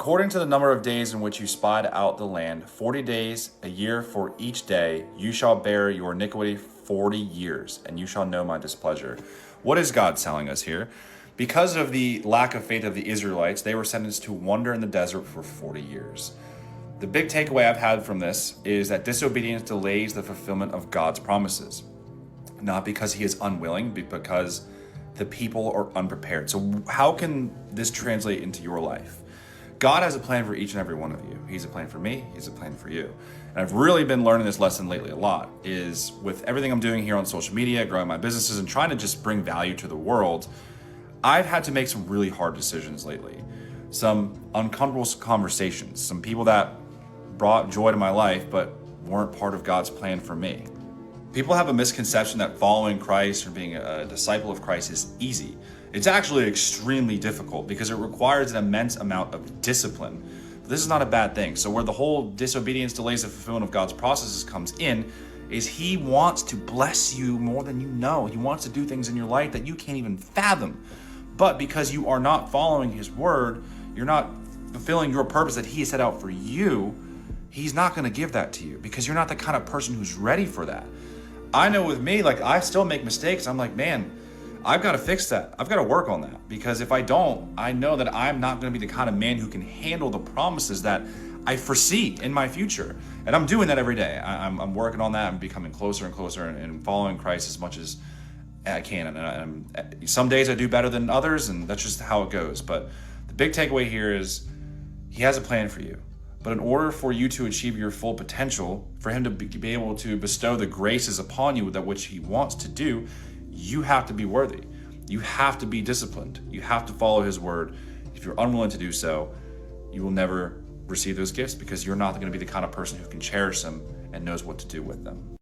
According to the number of days in which you spied out the land, 40 days, a year for each day, you shall bear your iniquity 40 years, and you shall know my displeasure. What is God telling us here? Because of the lack of faith of the Israelites, they were sentenced to wander in the desert for 40 years. The big takeaway I've had from this is that disobedience delays the fulfillment of God's promises. Not because he is unwilling, but because the people are unprepared. So how can this translate into your life? God has a plan for each and every one of you. He's a plan for me. He's a plan for you. And I've really been learning this lesson lately a lot, is with everything I'm doing here on social media, growing my businesses and trying to just bring value to the world, I've had to make some really hard decisions lately. Some uncomfortable conversations, some people that brought joy to my life but weren't part of God's plan for me. People have a misconception that following Christ or being a disciple of Christ is easy. It's actually extremely difficult because it requires an immense amount of discipline. But this is not a bad thing. So where the whole disobedience delays the fulfillment of God's processes comes in is he wants to bless you more than you know. He wants to do things in your life that you can't even fathom. But because you are not following his word, you're not fulfilling your purpose that he has set out for you, he's not going to give that to you because you're not the kind of person who's ready for that. I know with me, I still make mistakes. I'm like, man, I've got to fix that. I've got to work on that because if I don't, I know that I'm not going to be the kind of man who can handle the promises that I foresee in my future. And I'm doing that every day. I'm working on that. I'm becoming closer and closer and following Christ as much as I can. And some days I do better than others, and that's just how it goes. But the big takeaway here is he has a plan for you. But in order for you to achieve your full potential, for him to be able to bestow the graces upon you that which he wants to do, you have to be worthy. You have to be disciplined. You have to follow his word. If you're unwilling to do so, you will never receive those gifts because you're not going to be the kind of person who can cherish them and knows what to do with them.